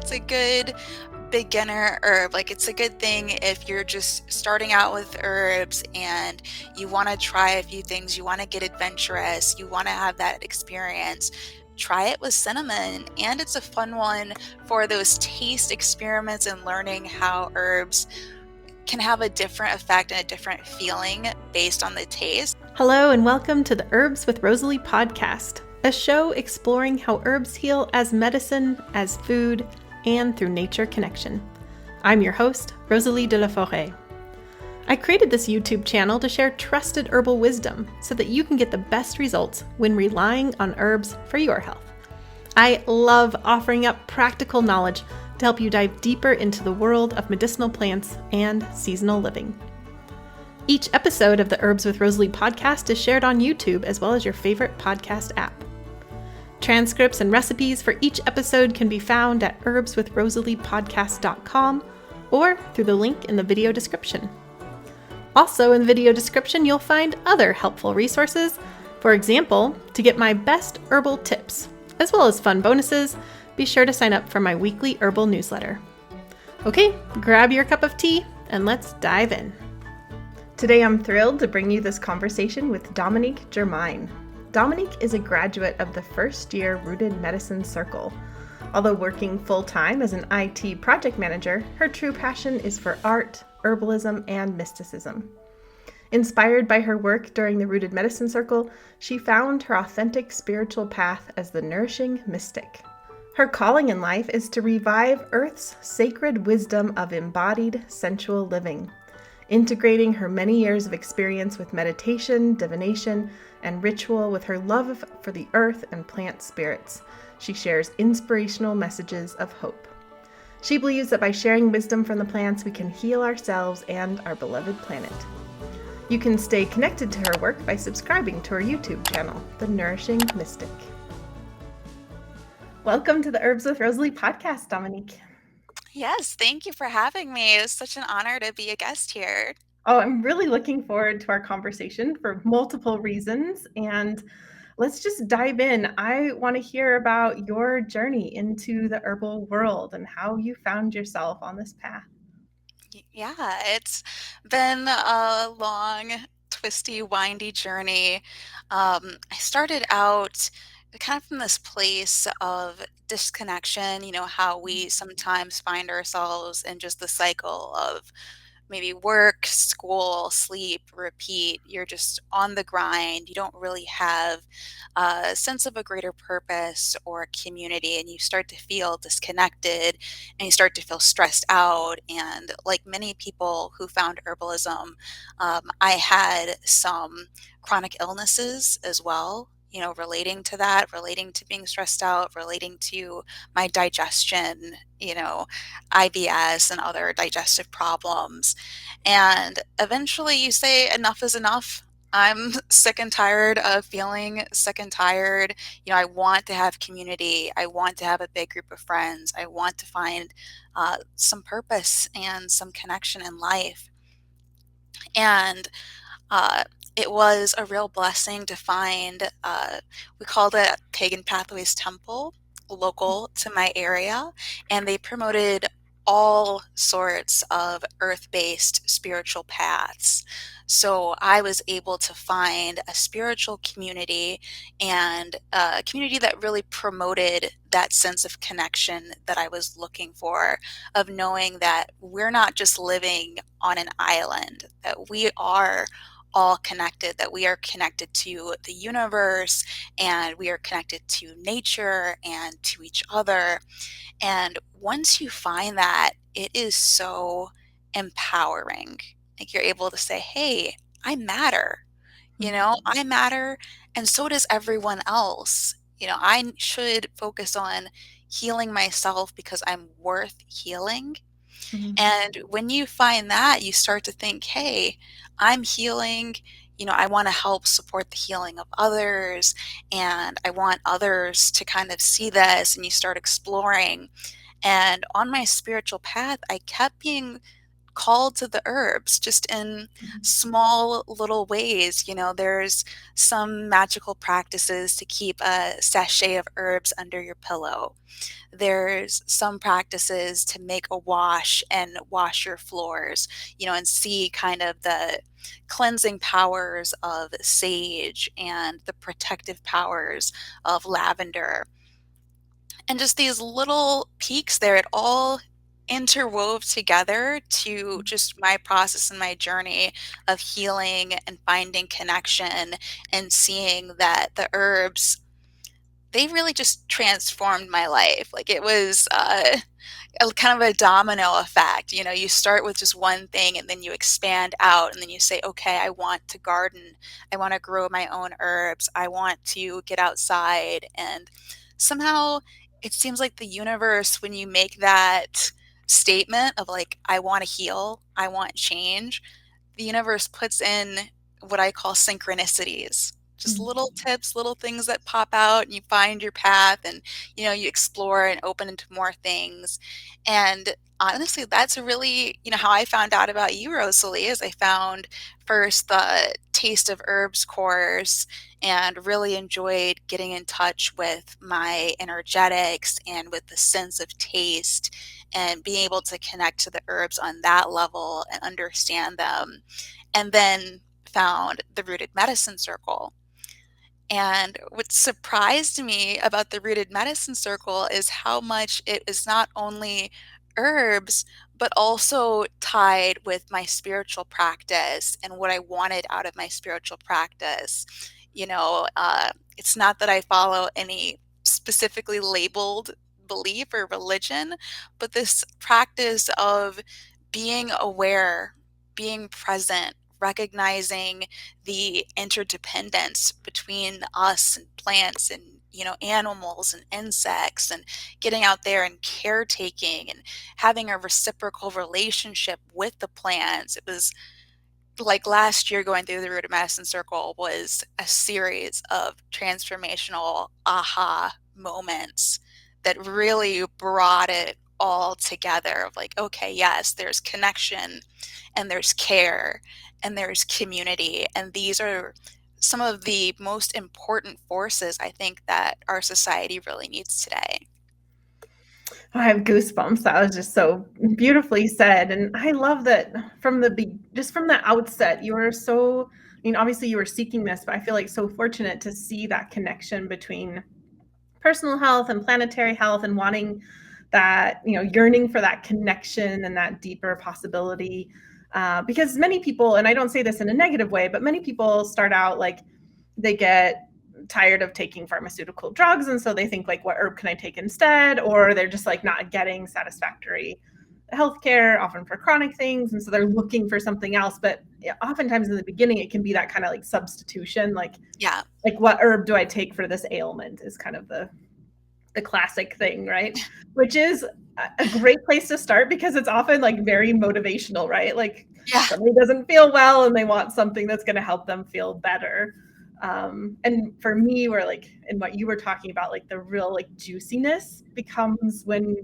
it's a good beginner herb. Like, it's a good thing if you're just starting out with herbs and you want to try a few things, you want to get adventurous, you want to have that experience. Try it with cinnamon, and it's a fun one for those taste experiments and learning how herbs can have a different effect and a different feeling based on the taste. Hello, and welcome to the Herbs with Rosalee podcast, a show exploring how herbs heal as medicine, as food, and through nature connection. I'm your host, Rosalee de la Forêt. I created this YouTube channel to share trusted herbal wisdom so that you can get the best results when relying on herbs for your health. I love offering up practical knowledge to help you dive deeper into the world of medicinal plants and seasonal living. Each episode of the Herbs with Rosalee podcast is shared on YouTube as well as your favorite podcast app. Transcripts and recipes for each episode can be found at herbswithrosaleepodcast.com or through the link in the video description. Also in the video description, you'll find other helpful resources. For example, to get my best herbal tips, as well as fun bonuses, be sure to sign up for my weekly herbal newsletter. Okay, grab your cup of tea and let's dive in. Today I'm thrilled to bring you this conversation with Dominique Jermyn. Dominique is a graduate of the first year Rooted Medicine Circle. Although working full-time as an IT project manager, her true passion is for art, herbalism, and mysticism. Inspired by her work during the Rooted Medicine Circle, she found her authentic spiritual path as the Nourishing Mystic. Her calling in life is to revive Earth's sacred wisdom of embodied sensual living. Integrating her many years of experience with meditation, divination, and ritual with her love for the earth and plant spirits, she shares inspirational messages of hope. She believes that by sharing wisdom from the plants, we can heal ourselves and our beloved planet. You can stay connected to her work by subscribing to her YouTube channel, The Nourishing Mystic. Welcome to the Herbs with Rosalee podcast, Dominique. Yes, thank you for having me. It was such an honor to be a guest here. Oh, I'm really looking forward to our conversation for multiple reasons. And let's just dive in. I want to hear about your journey into the herbal world and how you found yourself on this path. Yeah, it's been a long, twisty, windy journey. I started out kind of from this place of disconnection, how we sometimes find ourselves in just the cycle of maybe work, school, sleep, repeat. You're just on the grind. You don't really have a sense of a greater purpose or a community, and you start to feel disconnected and you start to feel stressed out. And like many people who found herbalism, I had some chronic illnesses as well. Relating to that, relating to being stressed out, relating to my digestion, IBS and other digestive problems. And eventually you say, enough is enough. I'm sick and tired of feeling sick and tired. I want to have community. I want to have a big group of friends. I want to find some purpose and some connection in life. And uh, it was a real blessing to find, we called it Pagan Pathways Temple, local to my area, and they promoted all sorts of earth-based spiritual paths. So I was able to find a spiritual community and a community that really promoted that sense of connection that I was looking for, of knowing that we're not just living on an island, that we are all connected, that we are connected to the universe and we are connected to nature and to each other. And once you find that, it is so empowering. Like, you're able to say, hey, I matter. I matter, and so does everyone else. I should focus on healing myself because I'm worth healing. Mm-hmm. And when you find that, you start to think, hey, I'm healing. I want to help support the healing of others, and I want others to kind of see this, and you start exploring. And on my spiritual path, I kept being called to the herbs just in small little ways. You know, there's some magical practices to keep a sachet of herbs under your pillow. There's some practices to make a wash and wash your floors, you know, and see kind of the cleansing powers of sage and the protective powers of lavender. And just these little peaks there, it all interwove together to just my process and my journey of healing and finding connection and seeing that the herbs, they really just transformed my life. Like it was a kind of a domino effect. You know, you start with just one thing and then you expand out and then you say, okay, I want to garden. I want to grow my own herbs. I want to get outside. And somehow it seems like the universe, when you make that statement of like, I want to heal, I want change, the universe puts in what I call synchronicities. Just little tips, little things that pop out and you find your path and you know, you explore and open into more things. And honestly, that's really, you know, how I found out about you, Rosalee, is I found first the Taste of Herbs course and really enjoyed getting in touch with my energetics and with the sense of taste and being able to connect to the herbs on that level and understand them. And then found the Rooted Medicine Circle. And what surprised me about the Rooted Medicine Circle is how much it is not only herbs, but also tied with my spiritual practice and what I wanted out of my spiritual practice. You know, it's not that I follow any specifically labeled belief or religion, but this practice of being aware, being present, recognizing the interdependence between us and plants and you know animals and insects and getting out there and caretaking and having a reciprocal relationship with the plants. It was like last year going through the Root of Medicine Circle was a series of transformational aha moments that really brought it all together of like, okay, yes, there's connection and there's care and there's community. And these are some of the most important forces I think that our society really needs today. I have goosebumps. That was just so beautifully said, and I love that just from the outset, you were so. I mean, obviously, you were seeking this, but I feel like so fortunate to see that connection between personal health and planetary health, and wanting that, yearning for that connection and that deeper possibility. Because many people, and I don't say this in a negative way, but many people start out like they get tired of taking pharmaceutical drugs, and so they think like, what herb can I take instead? Or they're just like not getting satisfactory healthcare, often for chronic things, and so they're looking for something else. But oftentimes in the beginning it can be that kind of like substitution, Yeah. like what herb do I take for this ailment is kind of the classic thing, right? Which is a great place to start because it's often like very motivational, right? Like Yeah. somebody doesn't feel well and they want something that's going to help them feel better. And for me, we're like, in what you were talking about, like the real like juiciness becomes when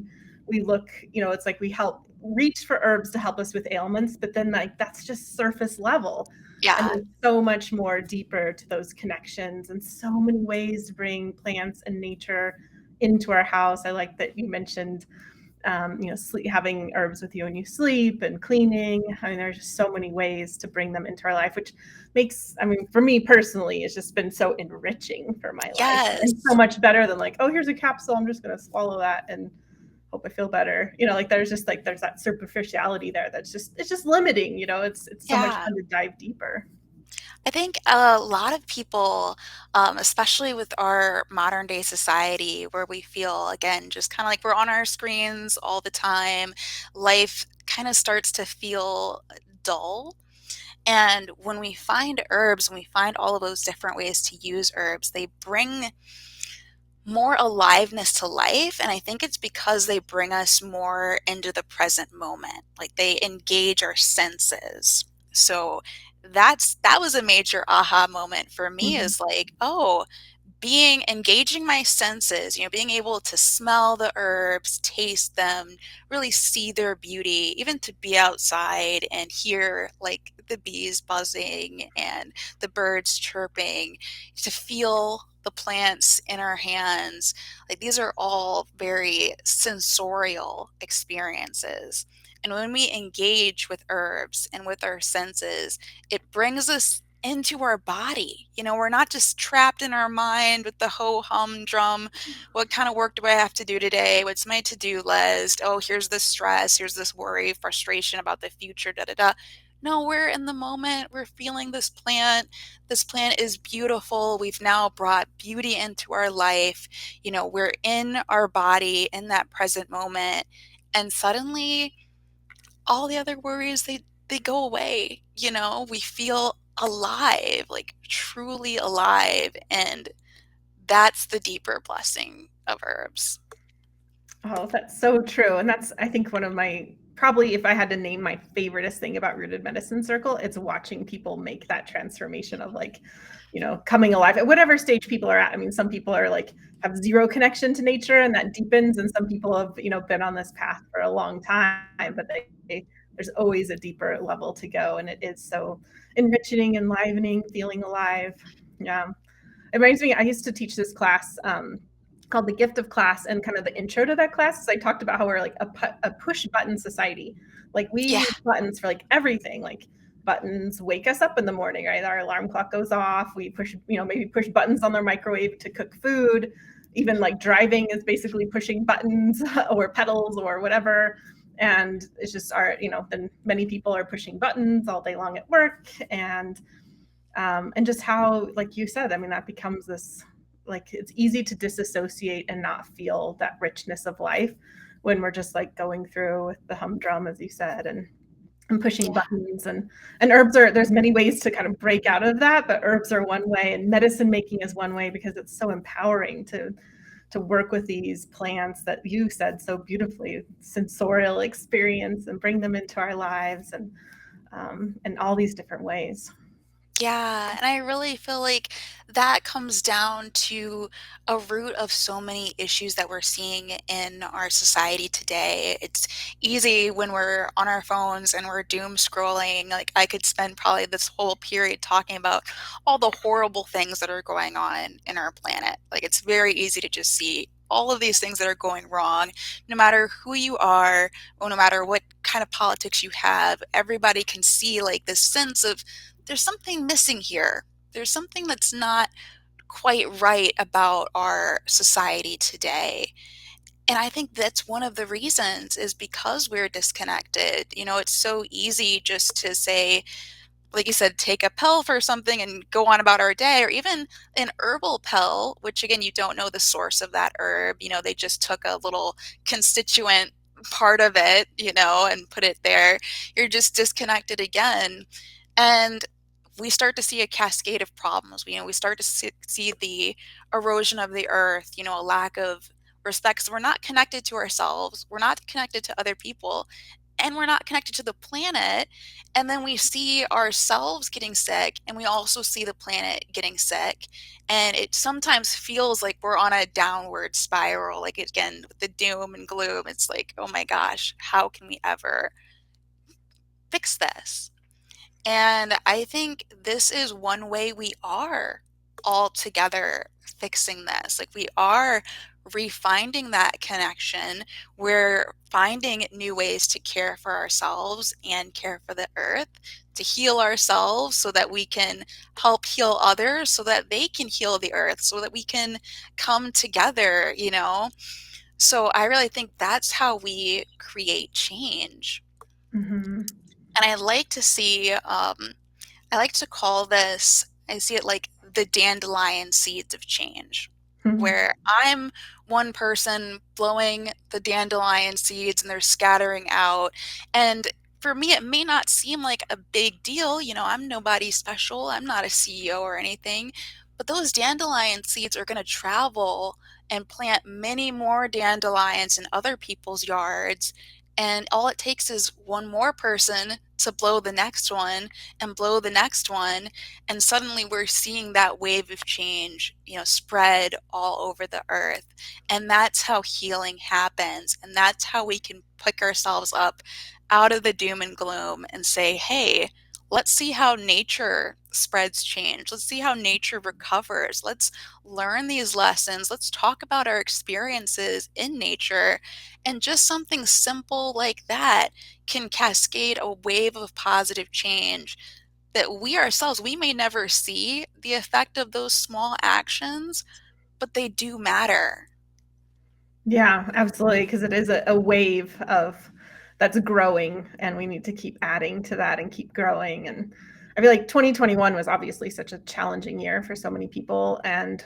we look, it's like we help reach for herbs to help us with ailments, but then like that's just surface level. And Yeah. there's so much more deeper to those connections and so many ways to bring plants and nature into our house. I like that you mentioned, having herbs with you when you sleep and cleaning. I mean, there's just so many ways to bring them into our life, which makes, I mean, for me personally, it's just been so enriching for my life and so Yes. much better than like, oh, here's a capsule. I'm just going to swallow that and hope I feel better. Like there's just like, there's that superficiality there. It's just limiting, it's so much Yeah. fun to dive deeper. I think a lot of people, especially with our modern day society, where we feel, again, just kind of like we're on our screens all the time, life kind of starts to feel dull. And when we find herbs, when we find all of those different ways to use herbs, they bring more aliveness to life. And I think it's because they bring us more into the present moment. Like they engage our senses. So that was a major aha moment for me, Mhm. is like, oh, being engaging my senses, being able to smell the herbs, taste them, really see their beauty, even to be outside and hear like the bees buzzing and the birds chirping, to feel the plants in our hands. Like these are all very sensorial experiences. And when we engage with herbs and with our senses, it brings us into our body. We're not just trapped in our mind with the ho hum drum. What kind of work do I have to do today? What's my to-do list? Oh, here's this stress, here's this worry, frustration about the future, da da da. No, we're in the moment. We're feeling this plant. This plant is beautiful. We've now brought beauty into our life. We're in our body in that present moment. And suddenly all the other worries, they go away. We feel alive, like truly alive, and that's the deeper blessing of herbs. Oh, that's so true. And that's, I think, one of my, probably if I had to name my favoriteest thing about Rooted Medicine Circle, it's watching people make that transformation of like, coming alive at whatever stage people are at. I mean, some people are like, have zero connection to nature and that deepens. And some people have, been on this path for a long time, but there's always a deeper level to go. And it is so enriching, enlivening, feeling alive. Yeah. It reminds me, I used to teach this class called The Gift of Class, and kind of the intro to that class is I talked about how we're like a push button society. Like we Yeah. use buttons for like everything. Like buttons wake us up in the morning, right? Our alarm clock goes off. We push, maybe push buttons on their microwave to cook food. Even like driving is basically pushing buttons or pedals or whatever. And it's just then many people are pushing buttons all day long at work. And just how, like you said, I mean, that becomes this, like, it's easy to disassociate and not feel that richness of life when we're just like going through with the humdrum, as you said, and pushing Yeah. buttons. And herbs are, there's many ways to kind of break out of that, but herbs are one way, and medicine making is one way, because it's so empowering to work with these plants that you said so beautifully, sensorial experience, and bring them into our lives, and all these different ways. Yeah, and I really feel like that comes down to a root of so many issues that we're seeing in our society today. It's easy when we're on our phones and we're doom scrolling. Like, I could spend probably this whole period talking about all the horrible things that are going on in our planet. Like, it's very easy to just see all of these things that are going wrong, no matter who you are, or no matter what kind of politics you have. Everybody can see like this sense of there's something missing here. There's something that's not quite right about our society today. And I think that's one of the reasons is because we're disconnected. It's so easy just to say, like you said, take a pill for something and go on about our day, or even an herbal pill, which again, you don't know the source of that herb. They just took a little constituent part of it, and put it there. You're just disconnected again. And we start to see a cascade of problems. We start to see the erosion of the earth, a lack of respect. So we're not connected to ourselves. We're not connected to other people, and we're not connected to the planet. And then we see ourselves getting sick, and we also see the planet getting sick. And it sometimes feels like we're on a downward spiral. Like, again, with the doom and gloom, it's like, oh my gosh, how can we ever fix this? And I think this is one way we are all together fixing this. Like, we are refinding that connection. We're finding new ways to care for ourselves and care for the earth, to heal ourselves so that we can help heal others, so that they can heal the earth, so that we can come together. So I really think that's how we create change. Mm-hmm. And I like to call this, I see it like the dandelion seeds of change, where I'm one person blowing the dandelion seeds and they're scattering out. And for me, it may not seem like a big deal. I'm nobody special. I'm not a CEO or anything. But those dandelion seeds are going to travel and plant many more dandelions in other people's yards. And all it takes is one more person to blow the next one and blow the next one. And suddenly we're seeing that wave of change, spread all over the earth. And that's how healing happens. And that's how we can pick ourselves up out of the doom and gloom and say, hey, let's see how nature spreads change. Let's see how nature recovers. Let's learn these lessons. Let's talk about our experiences in nature. And just something simple like that can cascade a wave of positive change that we ourselves, we may never see the effect of those small actions, but they do matter. Yeah, absolutely, because it is a wave of that's growing, and we need to keep adding to that and keep growing. And I feel like 2021 was obviously such a challenging year for so many people. And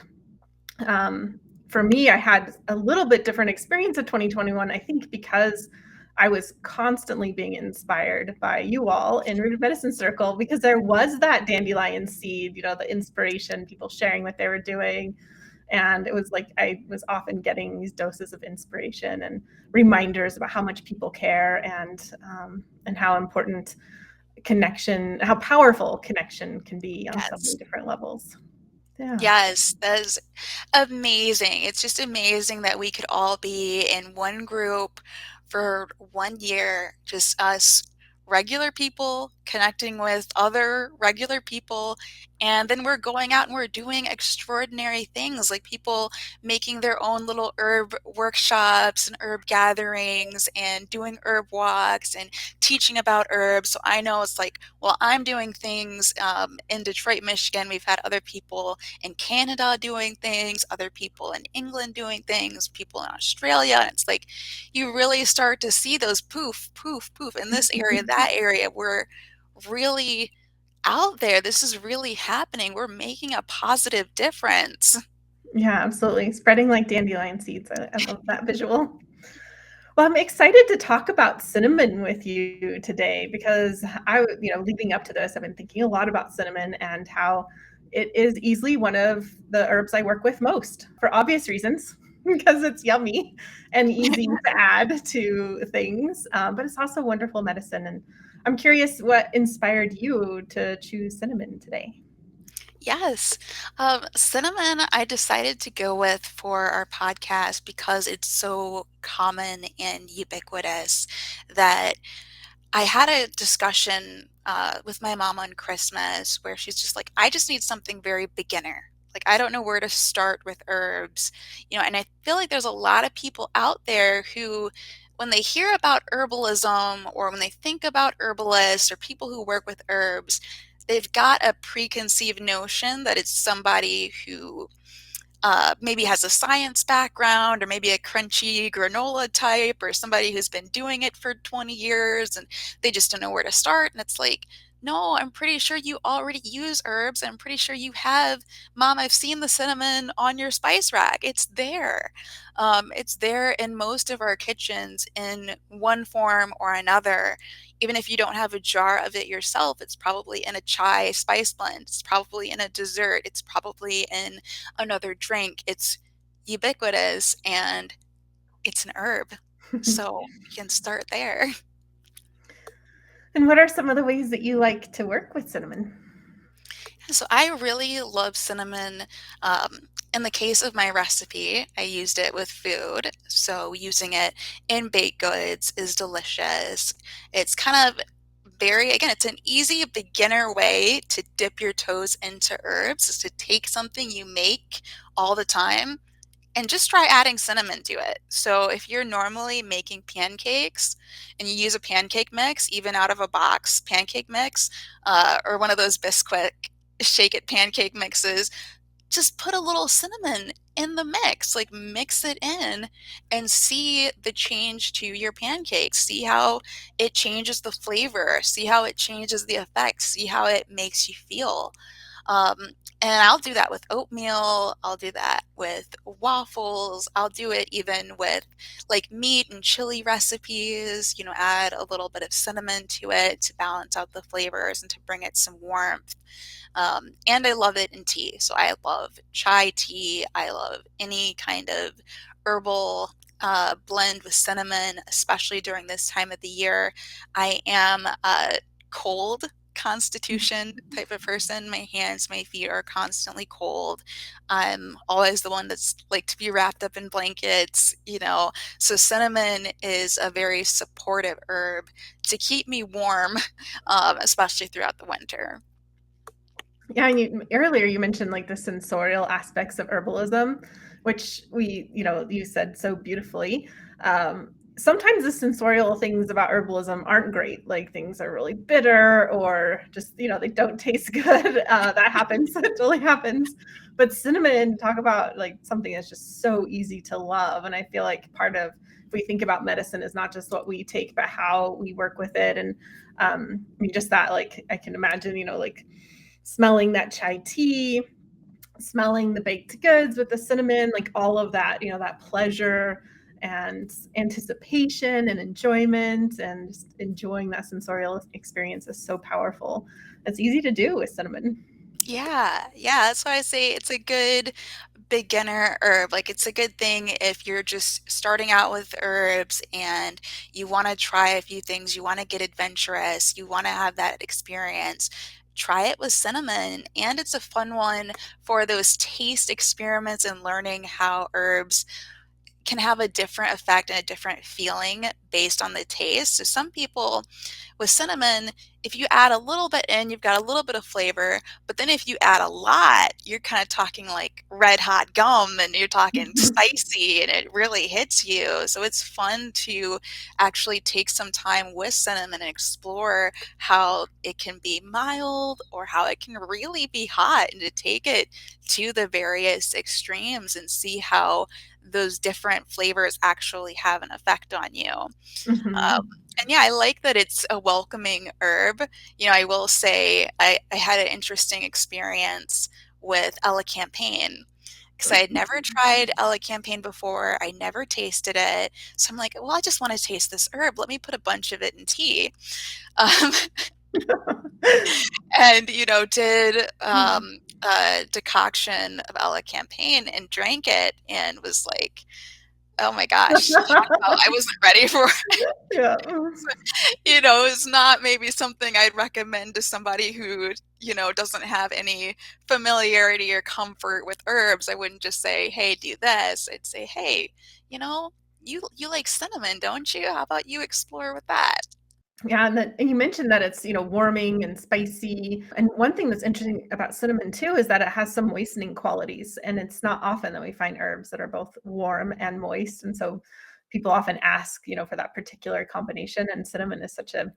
for me, I had a little bit different experience of 2021, I think, because I was constantly being inspired by you all in Rooted Medicine Circle, because there was that dandelion seed, the inspiration, people sharing what they were doing. And it was like I was often getting these doses of inspiration and reminders about how much people care, and how important connection, how powerful connection can be on so many Yes. different levels. Yeah. Yes, that is amazing. It's just amazing that we could all be in one group for 1 year, just us regular people connecting with other regular people. And then we're going out and we're doing extraordinary things, like people making their own little herb workshops and herb gatherings and doing herb walks and teaching about herbs. So I know it's like, well, I'm doing things in Detroit, Michigan. We've had other people in Canada doing things, other people in England doing things, people in Australia. And it's like you really start to see those poof, poof, poof in this area, that area. We're really out there. This is really happening. We're making a positive difference. Yeah, absolutely. Spreading like dandelion seeds. I love that visual. Well, I'm excited to talk about cinnamon with you today because leading up to this, I've been thinking a lot about cinnamon and how it is easily one of the herbs I work with most for obvious reasons, because it's yummy and easy to add to things. But it's also wonderful medicine. And I'm curious what inspired you to choose cinnamon today. Yes. Cinnamon, I decided to go with for our podcast because it's so common and ubiquitous that I had a discussion with my mom on Christmas where she's just like, I just need something very beginner. Like, I don't know where to start with herbs, and I feel like there's a lot of people out there who, when they hear about herbalism or when they think about herbalists or people who work with herbs, they've got a preconceived notion that it's somebody who maybe has a science background or maybe a crunchy granola type or somebody who's been doing it for 20 years and they just don't know where to start. And it's like, no, I'm pretty sure you already use herbs. I'm pretty sure you have. Mom, I've seen the cinnamon on your spice rack. It's there. It's there in most of our kitchens in one form or another. Even if you don't have a jar of it yourself, it's probably in a chai spice blend. It's probably in a dessert. It's probably in another drink. It's ubiquitous and it's an herb. So you can start there. And what are some of the ways that you like to work with cinnamon? So I really love cinnamon. In the case of my recipe, I used it with food. So using it in baked goods is delicious. It's kind of again, it's an easy beginner way to dip your toes into herbs, is to take something you make all the time and just try adding cinnamon to it. So if you're normally making pancakes and you use a pancake mix, even out of a box pancake mix, or one of those Bisquick shake it pancake mixes, just put a little cinnamon in the mix, like mix it in and see the change to your pancakes. See how it changes the flavor, see how it changes the effects, see how it makes you feel. Um, and I'll do that with oatmeal. I'll do that with waffles. I'll do it even with like meat and chili recipes, add a little bit of cinnamon to it to balance out the flavors and to bring it some warmth. And I love it in tea. So I love chai tea. I love any kind of herbal blend with cinnamon, especially during this time of the year. I am cold constitution type of person. My hands, my feet are constantly cold. I'm always the one that's like to be wrapped up in blankets, you know. So cinnamon is a very supportive herb to keep me warm, especially throughout the winter. Yeah, and earlier you mentioned like the sensorial aspects of herbalism, which you said so beautifully. Sometimes the sensorial things about herbalism aren't great, like things are really bitter or just, they don't taste good. That happens, that totally happens. But cinnamon, talk about like something that's just so easy to love. And I feel like part of, if we think about medicine, is not just what we take, but how we work with it. And I mean, just that, like, I can imagine, like smelling that chai tea, smelling the baked goods with the cinnamon, like all of that, that pleasure and anticipation and enjoyment and just enjoying that sensorial experience is so powerful. It's easy to do with cinnamon. Yeah, yeah, that's why I say it's a good beginner herb. Like it's a good thing if you're just starting out with herbs and you want to try a few things, you want to get adventurous, you want to have that experience. Try it with cinnamon, and it's a fun one for those taste experiments and learning how herbs can have a different effect and a different feeling based on the taste. So some people with cinnamon, if you add a little bit in, you've got a little bit of flavor, but then if you add a lot, you're kind of talking like red hot gum and you're talking spicy and it really hits you. So it's fun to actually take some time with cinnamon and explore how it can be mild or how it can really be hot, and to take it to the various extremes and see how those different flavors actually have an effect on you. Mhm. And yeah, I like that it's a welcoming herb. You know, I will say I had an interesting experience with elecampane because I had never tried elecampane before. I never tasted it. So I'm like, well, I just want to taste this herb. Let me put a bunch of it in tea. Um, and, you know, did a decoction of elecampane and drank it and was like, oh my gosh, I wasn't ready for Yeah. you know, it's not maybe something I'd recommend to somebody who, you know, doesn't have any familiarity or comfort with herbs. I wouldn't just say, "Hey, do this." I'd say, "Hey, you know, you like cinnamon, don't you? How about you explore with that?" Yeah, and you mentioned that it's, warming and spicy. And one thing that's interesting about cinnamon too is that it has some moistening qualities. And it's not often that we find herbs that are both warm and moist. And so people often ask, for that particular combination. And cinnamon is such a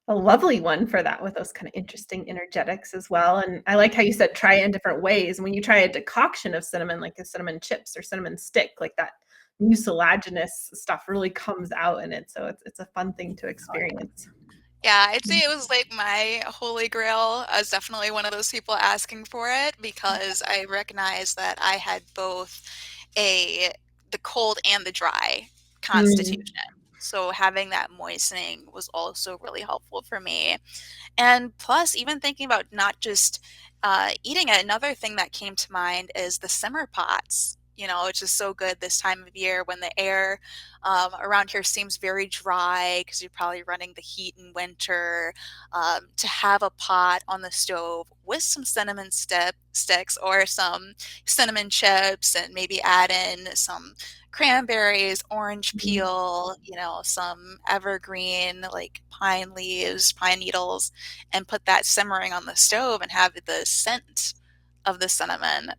lovely one for that, with those kind of interesting energetics as well. And I like how you said try it in different ways. When you try a decoction of cinnamon, like a cinnamon chips or cinnamon stick, like that mucilaginous stuff really comes out in it. So it's a fun thing to experience. Yeah, I'd say it was like my holy grail. I was definitely one of those people asking for it because I recognized that I had both a the cold and the dry constitution. Mm. So having that moistening was also really helpful for me. And plus, even thinking about not just eating it, another thing that came to mind is the simmer pots. You know, which is so good this time of year when the air around here seems very dry because you're probably running the heat in winter. To have a pot on the stove with some cinnamon sticks or some cinnamon chips, and maybe add in some cranberries, orange Mhm. peel, you know, some evergreen like pine leaves, pine needles, and put that simmering on the stove and have the scent of the cinnamon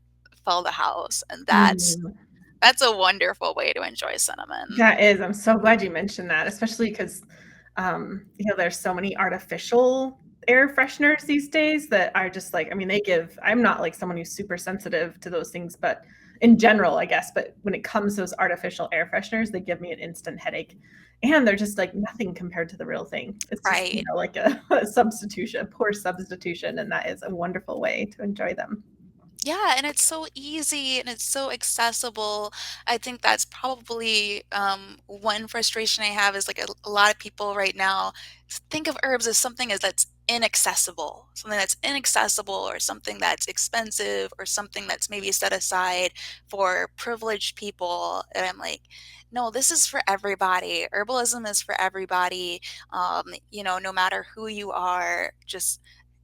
fill the house. And Mm. that's a wonderful way to enjoy cinnamon. That is, I'm so glad you mentioned that, especially because, there's so many artificial air fresheners these days that are just like, I mean, I'm not like someone who's super sensitive to those things, but in general, I guess, but when it comes to those artificial air fresheners, they give me an instant headache. And they're just like nothing compared to the real thing. It's just, Right. like a substitution, a poor substitution, and that is a wonderful way to enjoy them. Yeah, and it's so easy and it's so accessible. I think that's probably one frustration I have is like a lot of people right now think of herbs as something as that's inaccessible or something that's expensive or something that's maybe set aside for privileged people. And I'm like, no, this is for everybody. Herbalism is for everybody. No matter who you are, just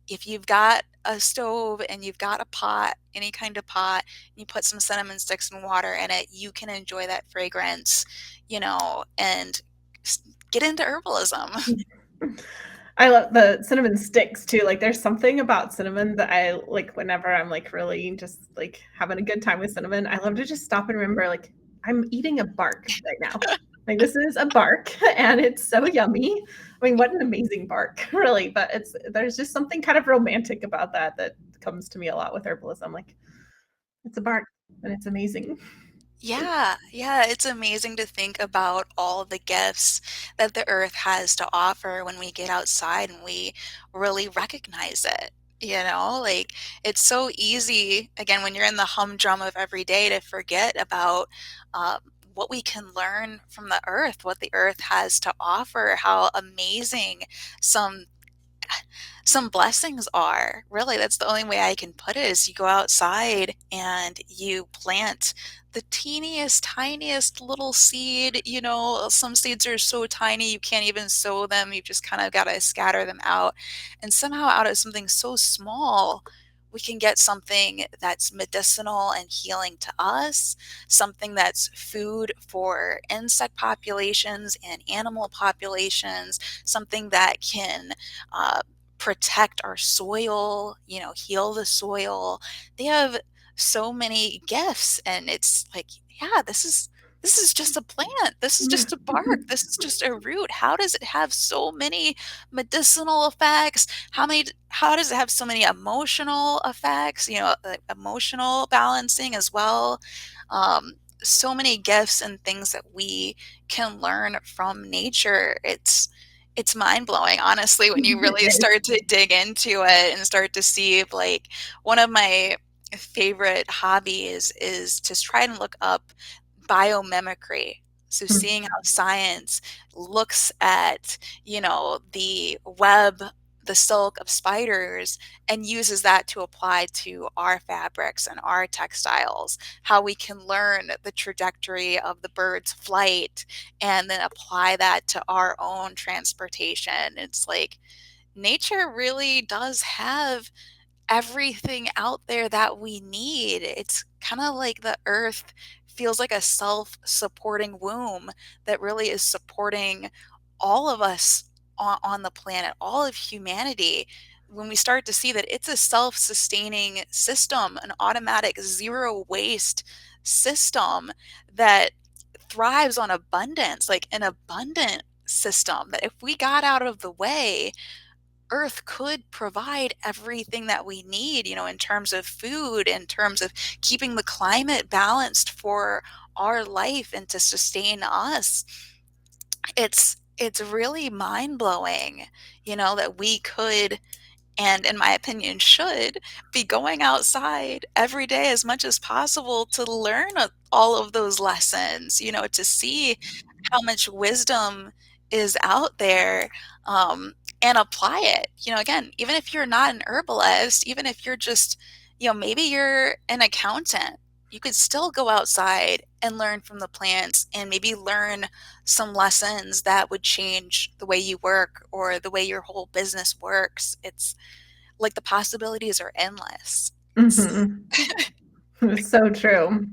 if you've got a stove and you've got a pot, any kind of pot, and you put some cinnamon sticks and water in it, you can enjoy that fragrance, and get into herbalism. I love the cinnamon sticks too. Like there's something about cinnamon that I like whenever I'm like really just like having a good time with cinnamon. I love to just stop and remember like I'm eating a bark right now. Like this is a bark and it's so yummy. I mean, what an amazing bark, really. But there's just something kind of romantic about that comes to me a lot with herbalism. Like it's a bark and it's amazing. Yeah, it's amazing to think about all the gifts that the earth has to offer when we get outside and we really recognize it. Like it's so easy, again, when you're in the humdrum of every day to forget about um, what we can learn from the earth, what the earth has to offer, how amazing some some blessings are. Really, that's the only way I can put it is you go outside and you plant the teeniest, tiniest little seed. Some seeds are so tiny you can't even sow them. You just kind of got to scatter them out. And somehow, out of something so small, we can get something that's medicinal and healing to us, something that's food for insect populations and animal populations, something that can uh, protect our soil, heal the soil. They have so many gifts, and it's like, yeah, this is just a plant. This is just a bark. This is just a root. How does it have so many medicinal effects? How does it have so many emotional effects? Emotional balancing as well. So many gifts and things that we can learn from nature. It's mind-blowing, honestly, when you really It start to dig into it and start to see, like, one of my favorite hobbies is to try and look up biomimicry. So is. seeing how science looks at, the web, the silk of spiders, and uses that to apply to our fabrics and our textiles, how we can learn the trajectory of the bird's flight and then apply that to our own transportation. It's like nature really does have everything out there that we need. It's kind of like the earth feels like a self-supporting womb that really is supporting all of us on the planet, all of humanity. When we start to see that it's a self-sustaining system, an automatic zero waste system that thrives on abundance, like an abundant system, that if we got out of the way, Earth could provide everything that we need, in terms of food, in terms of keeping the climate balanced for our life and to sustain us. It's really mind-blowing, that we could, and in my opinion should, be going outside every day as much as possible to learn all of those lessons, to see how much wisdom is out there, and apply it. Again, even if you're not an herbalist, even if you're just, maybe you're an accountant, you could still go outside and learn from the plants and maybe learn some lessons that would change the way you work or the way your whole business works. It's like the possibilities are endless. It's Mhm. It's so true.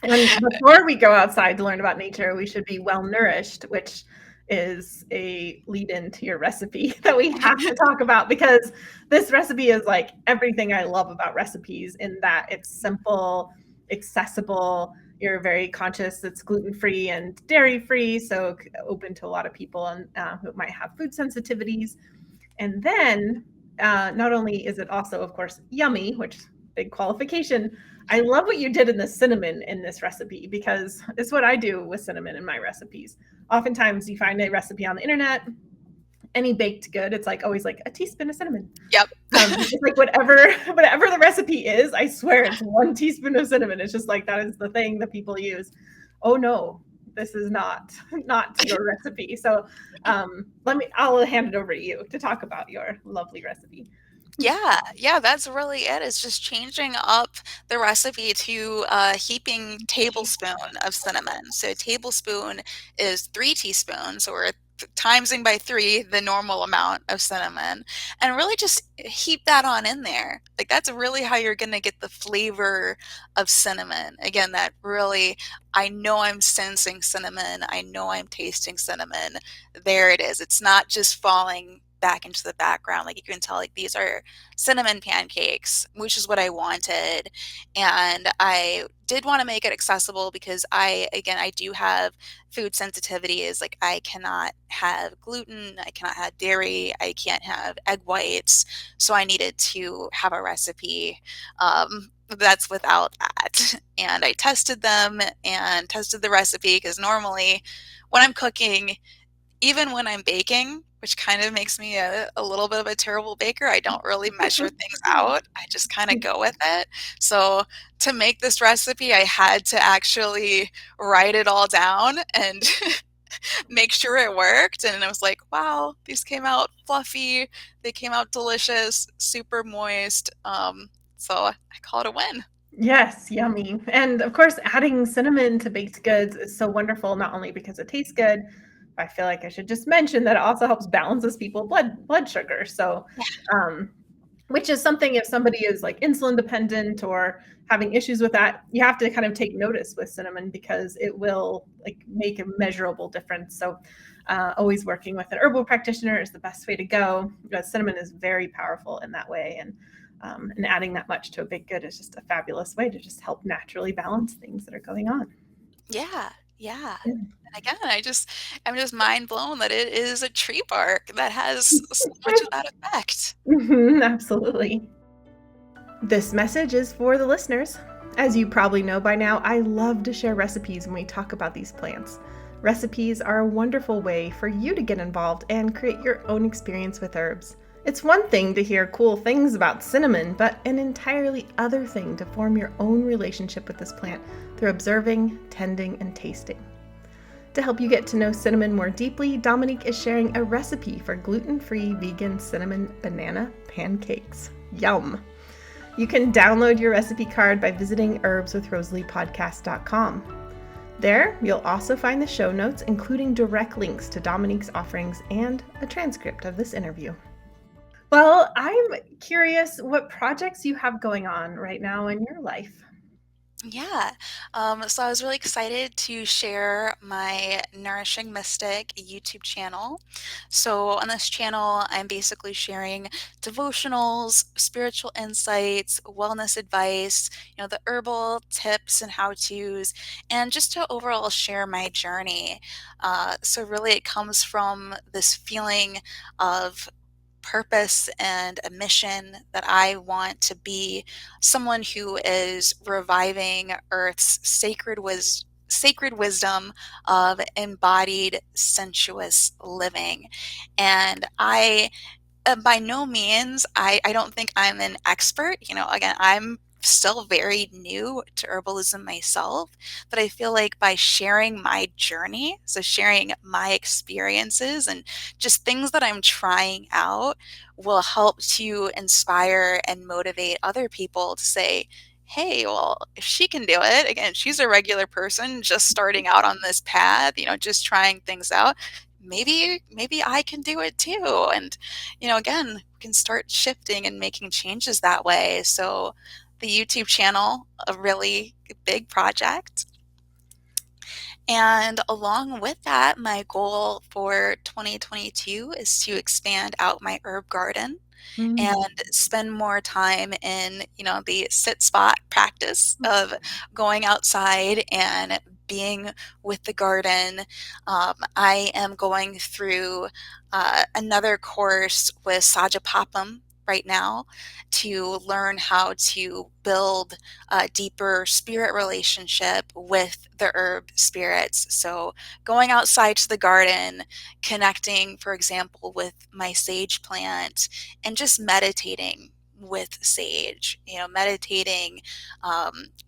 And before we go outside to learn about nature, we should be well nourished, which is a lead into your recipe that we have to talk about because this recipe is like everything I love about recipes in that it's simple, accessible. You're very conscious it's gluten-free and dairy-free, so open to a lot of people and who might have food sensitivities. And then not only is it also, of course, yummy, which big qualification, I love what you did in the cinnamon in this recipe because it's what I do with cinnamon in my recipes. Oftentimes you find a recipe on the internet, any baked good, it's like always like a teaspoon of cinnamon. yep. It's like whatever the recipe is, I swear it's 1 teaspoon of cinnamon. It's just like that is the thing that people use. Oh no, this is not your recipe. So I'll hand it over to you to talk about your lovely recipe. Yeah, yeah, that's really it. It's just changing up the recipe to a heaping tablespoon of cinnamon. So a tablespoon is 3 teaspoons, so we're timesing by 3 the normal amount of cinnamon, and really just heap that on in there. Like that's really how you're gonna get the flavor of cinnamon. Again, that really, I know I'm sensing cinnamon. I know I'm tasting cinnamon. There it is. It's not just falling back into the background. Like you can tell, like these are cinnamon pancakes, which is what I wanted. And I did want to make it accessible because I do have food sensitivities. Like I cannot have gluten, I cannot have dairy, I can't have egg whites. So I needed to have a recipe that's without that. And I tested them and tested the recipe because normally when I'm cooking, even when I'm baking, which kind of makes me a little bit of a terrible baker, I don't really measure things out. I just kind of go with it. So to make this recipe, I had to actually write it all down and make sure it worked. And I was like, wow, these came out fluffy. They came out delicious, super moist. So I call it a win. Yes, yummy. And of course, adding cinnamon to baked goods is so wonderful, not only because it tastes good, I feel like I should just mention that it also helps balances people's blood sugar. So, um, which is something if somebody is like insulin dependent or having issues with that, you have to kind of take notice with cinnamon because it will like make a measurable difference. So, always working with an herbal practitioner is the best way to go. Cinnamon is very powerful in that way, and adding that much to a baked good is just a fabulous way to just help naturally balance things that are going on. Yeah, yeah. Yeah. And again, I'm just mind blown that it is a tree bark that has so much of that effect. Absolutely. This message is for the listeners. As you probably know by now, I love to share recipes when we talk about these plants. Recipes are a wonderful way for you to get involved and create your own experience with herbs. It's one thing to hear cool things about cinnamon, but an entirely other thing to form your own relationship with this plant through observing, tending, and tasting. To help you get to know cinnamon more deeply, Dominique is sharing a recipe for gluten-free vegan cinnamon banana pancakes. Yum! You can download your recipe card by visiting herbswithrosaleepodcast.com. There, you'll also find the show notes, including direct links to Dominique's offerings and a transcript of this interview. Well, I'm curious what projects you have going on right now in your life. Yeah. So I was really excited to share my Nourishing Mystic YouTube channel. So on this channel, I'm basically sharing devotionals, spiritual insights, wellness advice, the herbal tips and how-tos, and just to overall share my journey. So really it comes from this feeling of purpose and a mission that I want to be someone who is reviving Earth's sacred wisdom of embodied sensuous living. And by no means, I don't think I'm an expert. Again, I'm still very new to herbalism myself, but I feel like by sharing my journey, so sharing my experiences and just things that I'm trying out, will help to inspire and motivate other people to say, hey, well, if she can do it, again, she's a regular person just starting out on this path, just trying things out. Maybe I can do it too. And again, we can start shifting and making changes that way. So the YouTube channel, a really big project. And along with that, my goal for 2022 is to expand out my herb garden and Mm. spend more time in, the sit spot practice of going outside and being with the garden. I am going through another course with Sajapapam right now to learn how to build a deeper spirit relationship with the herb spirits. So going outside to the garden, connecting, for example, with my sage plant and just meditating with sage, meditating,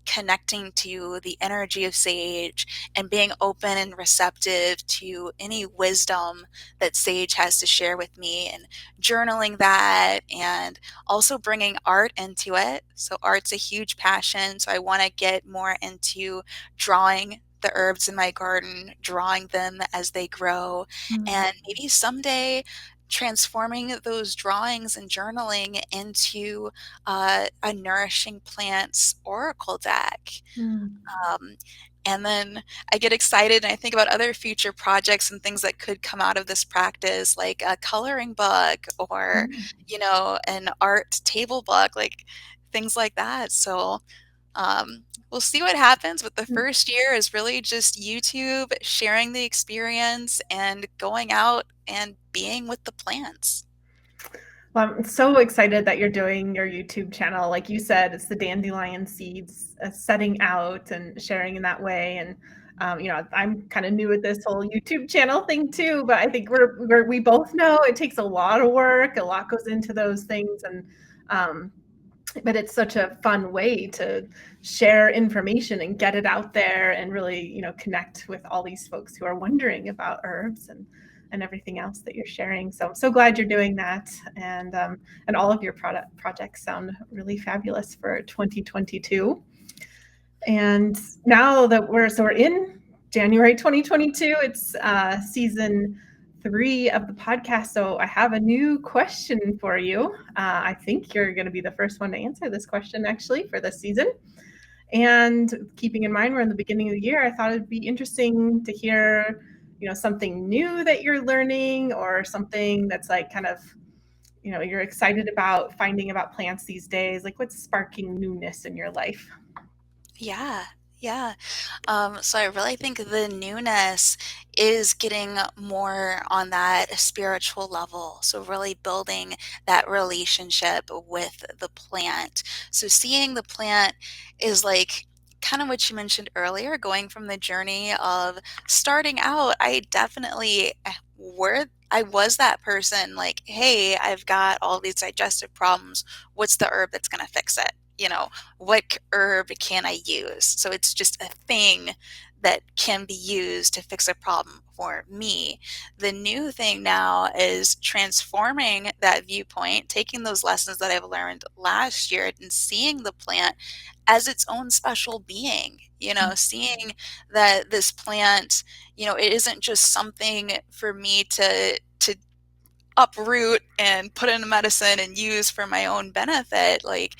connecting to the energy of sage, and being open and receptive to any wisdom that sage has to share with me, and journaling that, and also bringing art into it. So art's a huge passion. So I want to get more into drawing the herbs in my garden, drawing them as they grow, and maybe someday transforming those drawings and journaling into a nourishing plants oracle deck. Mm. Um, and then I get excited and I think about other future projects and things that could come out of this practice, like a coloring book or, Mm. an art table book, like things like that. So we'll see what happens. But the first year is really just YouTube, sharing the experience, and going out and being with the plants. Well, I'm so excited that you're doing your YouTube channel. Like you said, it's the dandelion seeds, setting out and sharing in that way. And I'm kind of new at this whole YouTube channel thing too. But I think we both know it takes a lot of work. A lot goes into those things, and um, but it's such a fun way to share information and get it out there and really, connect with all these folks who are wondering about herbs and everything else that you're sharing. So I'm so glad you're doing that. And all of your projects sound really fabulous for 2022. And now that we're in January 2022, it's season 3 of the podcast. So I have a new question for you. I think you're going to be the first one to answer this question, actually, for this season. And keeping in mind we're in the beginning of the year, I thought it'd be interesting to hear, something new that you're learning, or something that's like kind of, you're excited about finding about plants these days. Like, what's sparking newness in your life? Yeah, yeah. So I really think the newness is getting more on that spiritual level. So really building that relationship with the plant. So seeing the plant is like kind of what you mentioned earlier, going from the journey of starting out. I definitely I was that person like, hey, I've got all these digestive problems. What's the herb that's going to fix it? What herb can I use? So it's just a thing that can be used to fix a problem for me. The new thing now is transforming that viewpoint, taking those lessons that I've learned last year and seeing the plant as its own special being, seeing that this plant, it isn't just something for me to uproot and put in a medicine and use for my own benefit. Like,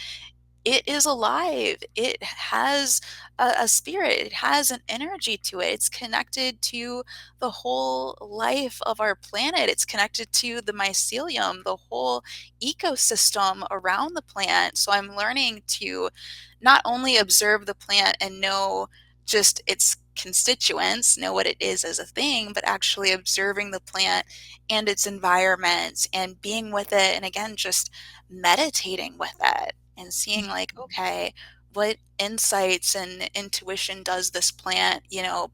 it is alive. It has a spirit. It has an energy to it. It's connected to the whole life of our planet. It's connected to the mycelium, the whole ecosystem around the plant. So I'm learning to not only observe the plant and know just its constituents, know what it is as a thing, but actually observing the plant and its environment and being with it. And again, just meditating with it and seeing like, okay, what insights and intuition does this plant,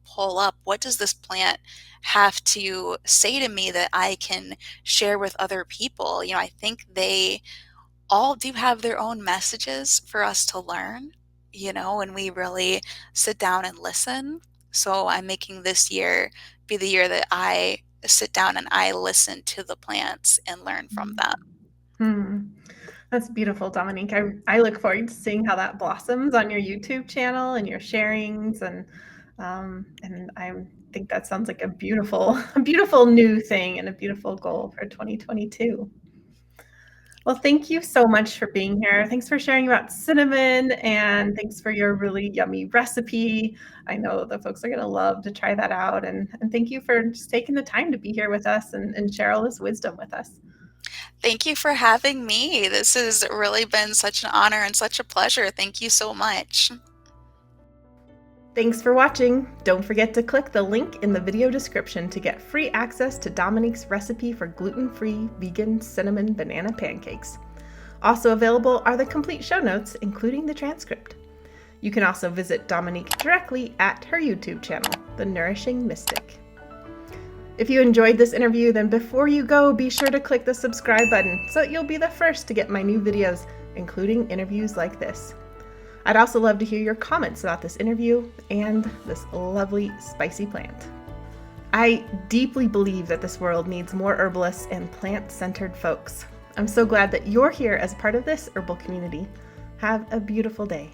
pull up? What does this plant have to say to me that I can share with other people? I think they all do have their own messages for us to learn, when we really sit down and listen. So I'm making this year be the year that I sit down and I listen to the plants and learn from them. Hmm. That's beautiful, Dominique. I look forward to seeing how that blossoms on your YouTube channel and your sharings, and I think that sounds like a beautiful new thing and a beautiful goal for 2022. Well, thank you so much for being here. Thanks for sharing about cinnamon, and thanks for your really yummy recipe. I know the folks are going to love to try that out, and thank you for just taking the time to be here with us and share all this wisdom with us. Thank you for having me. This has really been such an honor and such a pleasure. Thank you so much. Thanks for watching. Don't forget to click the link in the video description to get free access to Dominique's recipe for gluten-free vegan cinnamon banana pancakes. Also available are the complete show notes, including the transcript. You can also visit Dominique directly at her YouTube channel, The Nourishing Mystic. If you enjoyed this interview, then before you go, be sure to click the subscribe button so that you'll be the first to get my new videos including interviews like this. I'd also love to hear your comments about this interview and this lovely spicy plant. I deeply believe that this world needs more herbalists and plant-centered folks. I'm so glad that you're here as part of this herbal community. Have a beautiful day.